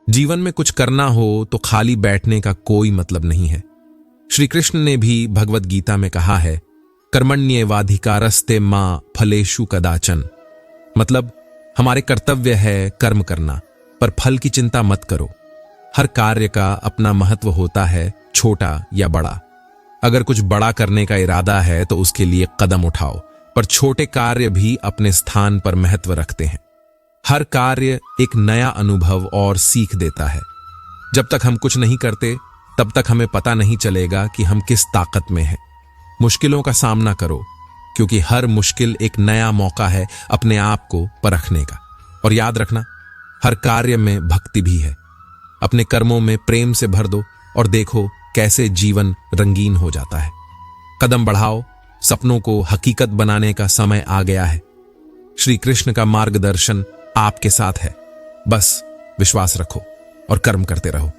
जीवन में कुछ करना हो तो खाली बैठने का कोई मतलब नहीं है। श्री कृष्ण ने भी भगवत गीता में कहा है, कर्मण्येवाधिकारस्ते मां फलेषु कदाचन। मतलब हमारे कर्तव्य है कर्म करना, पर फल की चिंता मत करो। हर कार्य का अपना महत्व होता है, छोटा या बड़ा। अगर कुछ बड़ा करने का इरादा है तो उसके लिए कदम उठाओ, पर छोटे कार्य भी अपने स्थान पर महत्व रखते हैं। हर कार्य एक नया अनुभव और सीख देता है। जब तक हम कुछ नहीं करते तब तक हमें पता नहीं चलेगा कि हम किस ताकत में हैं। मुश्किलों का सामना करो, क्योंकि हर मुश्किल एक नया मौका है अपने आप को परखने का। और याद रखना, हर कार्य में भक्ति भी है। अपने कर्मों में प्रेम से भर दो और देखो कैसे जीवन रंगीन हो जाता है। कदम बढ़ाओ, सपनों को हकीकत बनाने का समय आ गया है। श्री कृष्ण का मार्गदर्शन आपके साथ है। बस विश्वास रखो और कर्म करते रहो।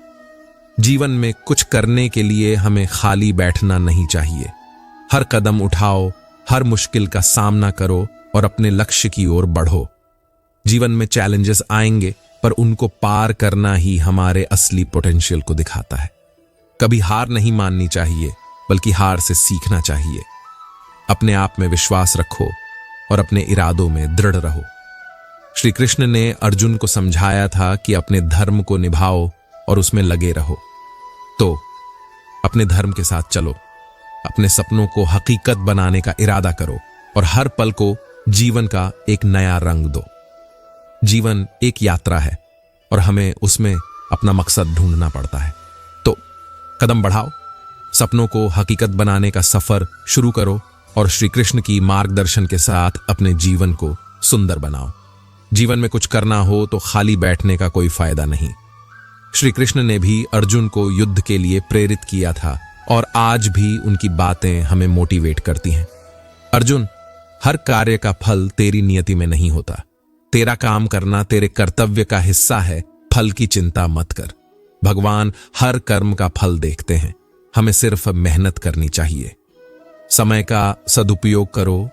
जीवन में कुछ करने के लिए हमें खाली बैठना नहीं चाहिए। हर कदम उठाओ, हर मुश्किल का सामना करो और अपने लक्ष्य की ओर बढ़ो। जीवन में चैलेंजेस आएंगे, पर उनको पार करना ही हमारे असली पोटेंशियल को दिखाता है। कभी हार नहीं माननी चाहिए, बल्कि हार से सीखना चाहिए। अपने आप में विश्वास रखो और अपने इरादों में दृढ़ रहो। श्री कृष्ण ने अर्जुन को समझाया था कि अपने धर्म को निभाओ और उसमें लगे रहो। तो अपने धर्म के साथ चलो, अपने सपनों को हकीकत बनाने का इरादा करो और हर पल को जीवन का एक नया रंग दो। जीवन एक यात्रा है और हमें उसमें अपना मकसद ढूंढना पड़ता है। तो कदम बढ़ाओ, सपनों को हकीकत बनाने का सफर शुरू करो और श्री कृष्ण की मार्गदर्शन के साथ अपने जीवन को सुंदर बनाओ। जीवन में कुछ करना हो तो खाली बैठने का कोई फायदा नहीं। श्री कृष्ण ने भी अर्जुन को युद्ध के लिए प्रेरित किया था और आज भी उनकी बातें हमें मोटिवेट करती हैं। अर्जुन, हर कार्य का फल तेरी नियति में नहीं होता। तेरा काम करना तेरे कर्तव्य का हिस्सा है। फल की चिंता मत कर। भगवान हर कर्म का फल देखते हैं। हमें सिर्फ मेहनत करनी चाहिए। समय का सदुपयोग करो।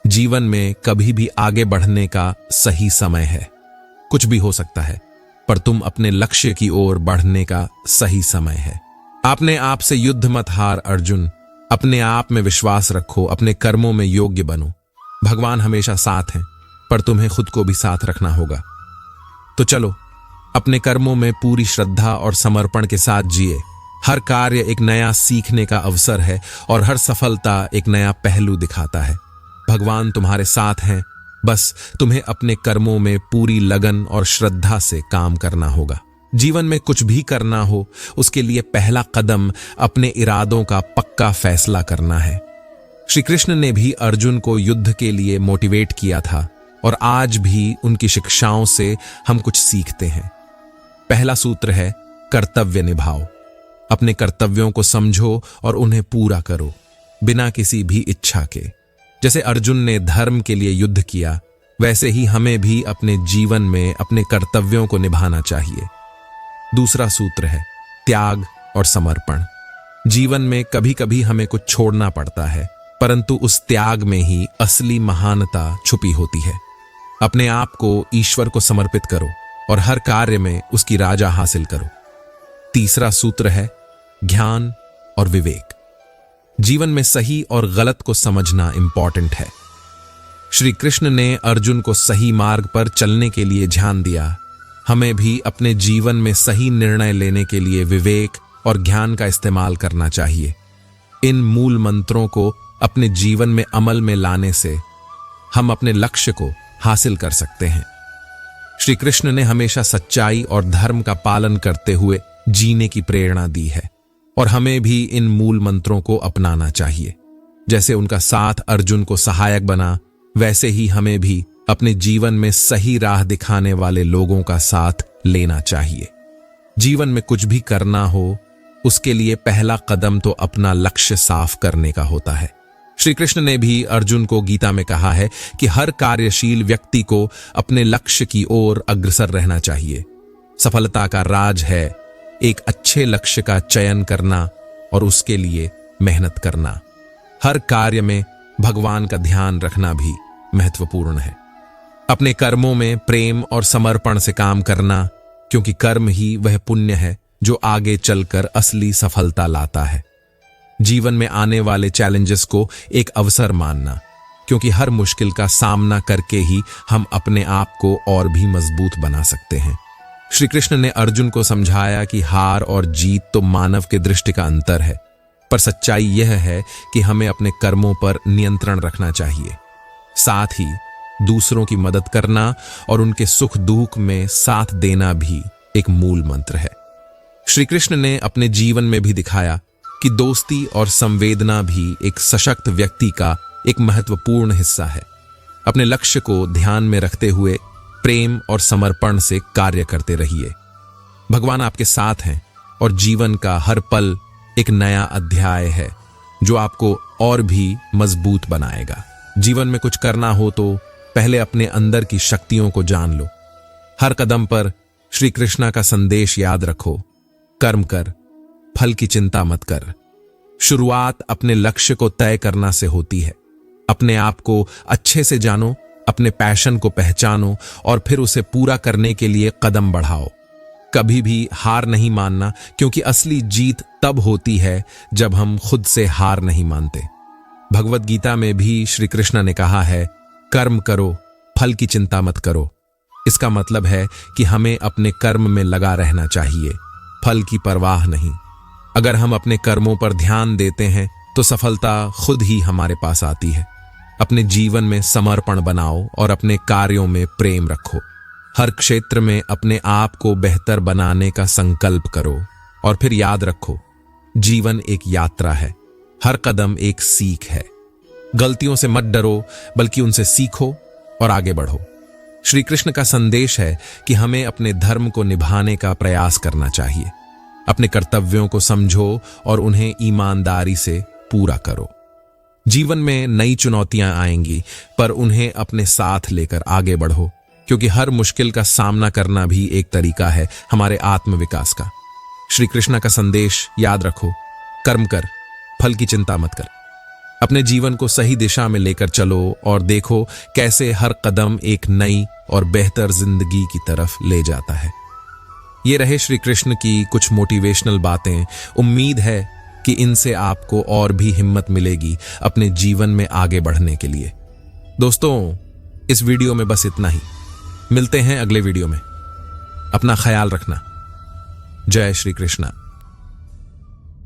जीवन में कभी भी आगे बढ़ने का सही समय है। कुछ भी हो सकता है, पर तुम अपने लक्ष्य की ओर बढ़ने का सही समय है। अपने आप से युद्ध मत हार अर्जुन। अपने आप में विश्वास रखो, अपने कर्मों में योग्य बनो। भगवान हमेशा साथ हैं, पर तुम्हें खुद को भी साथ रखना होगा। तो चलो, अपने कर्मों में पूरी श्रद्धा और समर्पण के साथ जिए। हर कार्य एक नया सीखने का अवसर है और हर सफलता एक नया पहलू दिखाता है। भगवान तुम्हारे साथ हैं, बस तुम्हें अपने कर्मों में पूरी लगन और श्रद्धा से काम करना होगा। जीवन में कुछ भी करना हो, उसके लिए पहला कदम अपने इरादों का पक्का फैसला करना है। श्री कृष्ण ने भी अर्जुन को युद्ध के लिए मोटिवेट किया था और आज भी उनकी शिक्षाओं से हम कुछ सीखते हैं। पहला सूत्र है, कर्तव्य निभाओ। अपने कर्तव्यों को समझो और उन्हें पूरा करो, बिना किसी भी इच्छा के। जैसे अर्जुन ने धर्म के लिए युद्ध किया, वैसे ही हमें भी अपने जीवन में अपने कर्तव्यों को निभाना चाहिए। दूसरा सूत्र है, त्याग और समर्पण। जीवन में कभी कभी हमें कुछ छोड़ना पड़ता है, परंतु उस त्याग में ही असली महानता छुपी होती है। अपने आप को ईश्वर को समर्पित करो और हर कार्य में उसकी राजा हासिल करो। तीसरा सूत्र है, ज्ञान और विवेक। जीवन में सही और गलत को समझना इंपॉर्टेंट है। श्री कृष्ण ने अर्जुन को सही मार्ग पर चलने के लिए ध्यान दिया। हमें भी अपने जीवन में सही निर्णय लेने के लिए विवेक और ज्ञान का इस्तेमाल करना चाहिए। इन मूल मंत्रों को अपने जीवन में अमल में लाने से हम अपने लक्ष्य को हासिल कर सकते हैं। श्री कृष्ण ने हमेशा सच्चाई और धर्म का पालन करते हुए जीने की प्रेरणा दी है और हमें भी इन मूल मंत्रों को अपनाना चाहिए। जैसे उनका साथ अर्जुन को सहायक बना, वैसे ही हमें भी अपने जीवन में सही राह दिखाने वाले लोगों का साथ लेना चाहिए। जीवन में कुछ भी करना हो, उसके लिए पहला कदम तो अपना लक्ष्य साफ करने का होता है। श्री कृष्ण ने भी अर्जुन को गीता में कहा है कि हर कार्यशील व्यक्ति को अपने लक्ष्य की ओर अग्रसर रहना चाहिए। सफलता का राज है एक अच्छे लक्ष्य का चयन करना और उसके लिए मेहनत करना। हर कार्य में भगवान का ध्यान रखना भी महत्वपूर्ण है। अपने कर्मों में प्रेम और समर्पण से काम करना, क्योंकि कर्म ही वह पुण्य है जो आगे चलकर असली सफलता लाता है। जीवन में आने वाले चैलेंजेस को एक अवसर मानना, क्योंकि हर मुश्किल का सामना करके ही हम अपने आप को और भी मजबूत बना सकते हैं। श्री कृष्ण ने अर्जुन को समझाया कि हार और जीत तो मानव के दृष्टि का अंतर है, पर सच्चाई यह है कि हमें अपने कर्मों पर नियंत्रण रखना चाहिए। साथ ही दूसरों की मदद करना और उनके सुख दुख में साथ देना भी एक मूल मंत्र है। श्री कृष्ण ने अपने जीवन में भी दिखाया कि दोस्ती और संवेदना भी एक सशक्त व्यक्ति का एक महत्वपूर्ण हिस्सा है। अपने लक्ष्य को ध्यान में रखते हुए प्रेम और समर्पण से कार्य करते रहिए। भगवान आपके साथ हैं और जीवन का हर पल एक नया अध्याय है जो आपको और भी मजबूत बनाएगा। जीवन में कुछ करना हो तो पहले अपने अंदर की शक्तियों को जान लो। हर कदम पर श्री कृष्णा का संदेश याद रखो, कर्म कर, फल की चिंता मत कर। शुरुआत अपने लक्ष्य को तय करना से होती है। अपने आप को अच्छे से जानो, अपने पैशन को पहचानो और फिर उसे पूरा करने के लिए कदम बढ़ाओ। कभी भी हार नहीं मानना, क्योंकि असली जीत तब होती है जब हम खुद से हार नहीं मानते। भगवत गीता में भी श्री कृष्ण ने कहा है, कर्म करो, फल की चिंता मत करो। इसका मतलब है कि हमें अपने कर्म में लगा रहना चाहिए, फल की परवाह नहीं। अगर हम अपने कर्मों पर ध्यान देते हैं तो सफलता खुद ही हमारे पास आती है। अपने जीवन में समर्पण बनाओ और अपने कार्यों में प्रेम रखो। हर क्षेत्र में अपने आप को बेहतर बनाने का संकल्प करो और फिर याद रखो, जीवन एक यात्रा है, हर कदम एक सीख है। गलतियों से मत डरो, बल्कि उनसे सीखो और आगे बढ़ो। श्री कृष्ण का संदेश है कि हमें अपने धर्म को निभाने का प्रयास करना चाहिए। अपने कर्तव्यों को समझो और उन्हें ईमानदारी से पूरा करो। जीवन में नई चुनौतियां आएंगी, पर उन्हें अपने साथ लेकर आगे बढ़ो, क्योंकि हर मुश्किल का सामना करना भी एक तरीका है हमारे आत्मविकास का। श्री कृष्ण का संदेश याद रखो, कर्म कर, फल की चिंता मत कर। अपने जीवन को सही दिशा में लेकर चलो और देखो कैसे हर कदम एक नई और बेहतर जिंदगी की तरफ ले जाता है। ये रहे श्री कृष्ण की कुछ मोटिवेशनल बातें। उम्मीद है कि इनसे आपको और भी हिम्मत मिलेगी अपने जीवन में आगे बढ़ने के लिए। दोस्तों, इस वीडियो में बस इतना ही। मिलते हैं अगले वीडियो में। अपना ख्याल रखना। जय श्री कृष्ण।